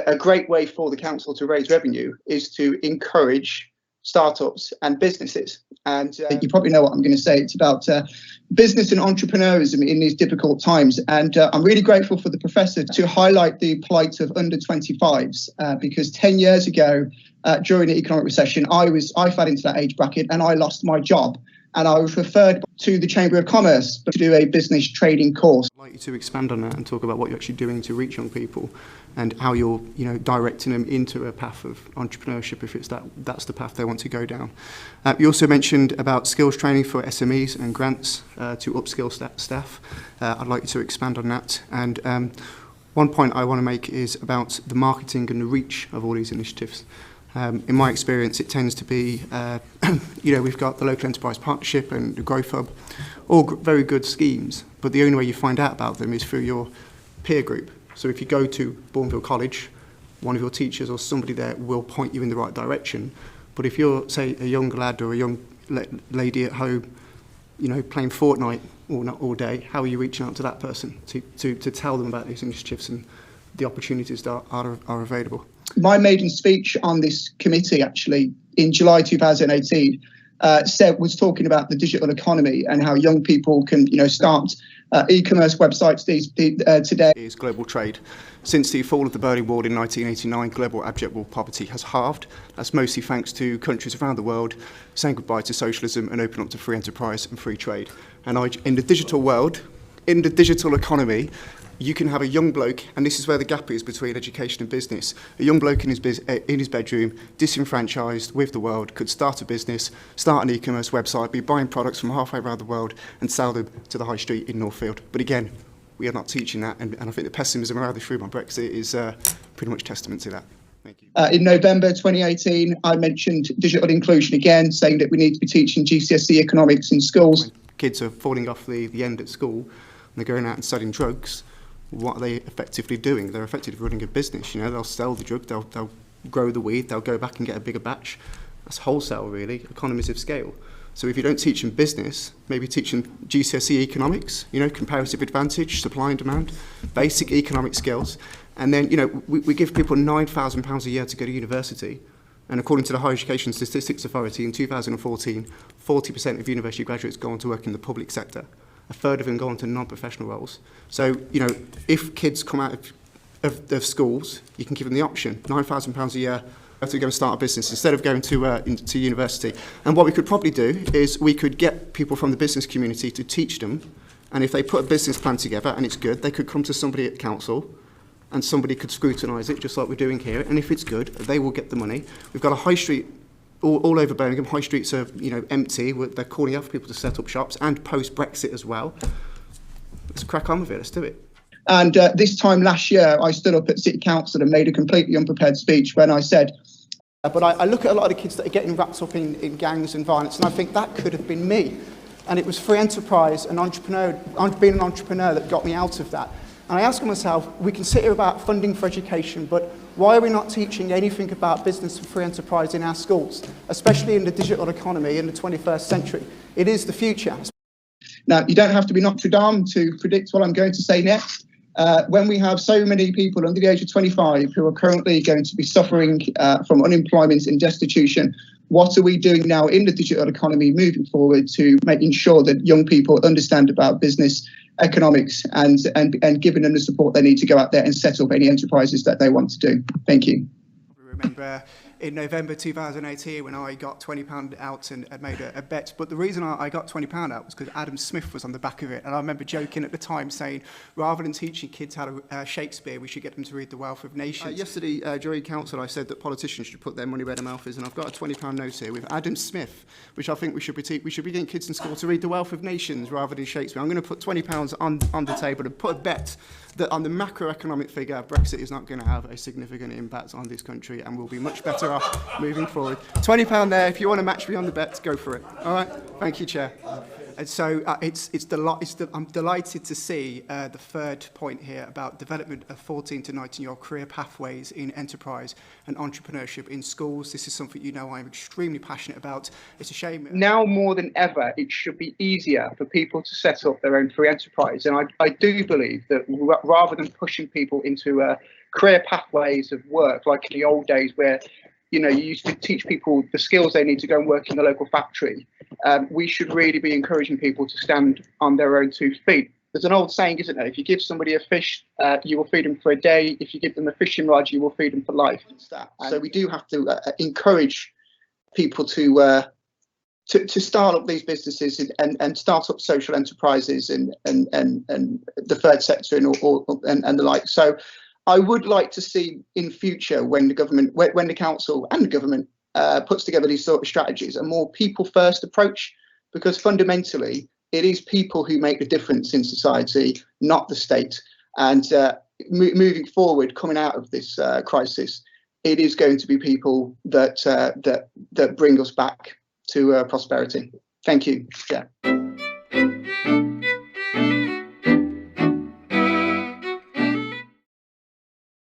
a great way for the council to raise revenue is to encourage startups and businesses. And you probably know what I'm going to say. It's about business and entrepreneurism in these difficult times. And I'm really grateful for the professor to highlight the plight of under 25s, because 10 years ago, during the economic recession, I fell into that age bracket and I lost my job. And I was referred to the Chamber of Commerce to do a business trading course. I'd like you to expand on that and talk about what you're actually doing to reach young people and how you're, directing them into a path of entrepreneurship if that's the path they want to go down. You also mentioned about skills training for SMEs and grants to upskill staff. I'd like you to expand on that. And one point I want to make is about the marketing and the reach of all these initiatives. In my experience, it tends to be, we've got the Local Enterprise Partnership and the Growth Hub, all very good schemes, but the only way you find out about them is through your peer group. So if you go to Bourneville College, one of your teachers or somebody there will point you in the right direction. But if you're, say, a young lad or a young lady at home, playing Fortnite all day, how are you reaching out to that person to tell them about these initiatives and the opportunities that are available? My maiden speech on this committee, actually, in July 2018, was talking about the digital economy and how young people can, start e-commerce websites today. Is global trade. Since the fall of the Berlin Wall in 1989, global abject poverty has halved. That's mostly thanks to countries around the world saying goodbye to socialism and opening up to free enterprise and free trade. And in the digital world, in the digital economy, you can have a young bloke, and this is where the gap is between education and business. A young bloke in his bedroom, disenfranchised with the world, could start a business, start an e-commerce website, be buying products from halfway around the world and sell them to the high street in Northfield. But again, we are not teaching that, and I think the pessimism around this room on Brexit is pretty much testament to that. Thank you. In November 2018, I mentioned digital inclusion again, saying that we need to be teaching GCSE economics in schools. When kids are falling off the end at school and they're going out and selling drugs, what are they effectively doing? They're effectively running a business. They'll sell the drug, they'll grow the weed, they'll go back and get a bigger batch. That's wholesale, really, economies of scale. So if you don't teach them business, maybe teach them GCSE economics, comparative advantage, supply and demand, basic economic skills. And then, we give people £9,000 a year to go to university. And according to the Higher Education Statistics Authority, in 2014, 40% of university graduates go on to work in the public sector. A third of them go on to non-professional roles. So, if kids come out of schools, you can give them the option, £9,000 a year to go and start a business instead of going to university. And what we could probably do is we could get people from the business community to teach them, and if they put a business plan together and it's good, they could come to somebody at council and somebody could scrutinise it, just like we're doing here, and if it's good, they will get the money. We've got a high street all over Birmingham. High streets are, empty. They're calling out for people to set up shops, and post-Brexit as well. Let's crack on with it. Let's do it. And this time last year, I stood up at City Council and made a completely unprepared speech when I said, but I look at a lot of the kids that are getting wrapped up in gangs and violence, and I think that could have been me. And it was free enterprise and being an entrepreneur that got me out of that. And I ask myself, we can sit here about funding for education, but why are we not teaching anything about business and free enterprise in our schools, especially in the digital economy in the 21st century? It is the future. Now, you don't have to be Notre Dame to predict what I'm going to say next. When we have so many people under the age of 25 who are currently going to be suffering from unemployment and destitution, what are we doing now in the digital economy moving forward to making sure that young people understand about business economics and giving them the support they need to go out there and set up any enterprises that they want to do? Thank you. I remember in November 2018 when I got £20 out and made a bet. But the reason I got £20 out was because Adam Smith was on the back of it. And I remember joking at the time saying, rather than teaching kids how to Shakespeare, we should get them to read The Wealth of Nations. Yesterday, during council, I said that politicians should put their money where their mouth is. And I've got a £20 note here with Adam Smith, which I think we should be getting kids in school to read The Wealth of Nations rather than Shakespeare. I'm going to put £20 on the table and put a bet that on the macroeconomic figure, Brexit is not going to have a significant impact on this country and we'll be much better off moving forward. £20 there. If you want to match me on the bet, go for it. All right. Thank you, Chair. And so I'm delighted to see the third point here about development of 14 to 19-year-old career pathways in enterprise and entrepreneurship in schools. This is something I'm extremely passionate about. It's a shame. Now more than ever, it should be easier for people to set up their own free enterprise. And I do believe that rather than pushing people into career pathways of work, like in the old days where, you know, you used to teach people the skills they need to go and work in the local factory. We should really be encouraging people to stand on their own 2 feet. There's an old saying, isn't there? If you give somebody a fish, you will feed them for a day. If you give them a fishing rod, you will feed them for life. So we do have to encourage people to start up these businesses and start up social enterprises and the third sector and the like. So I would like to see in future, when the government, when the council and the government puts together these sort of strategies, a more people first approach, because fundamentally it is people who make the difference in society, not the state. And moving forward, coming out of this crisis, it is going to be people that bring us back to prosperity. Thank you. Yeah.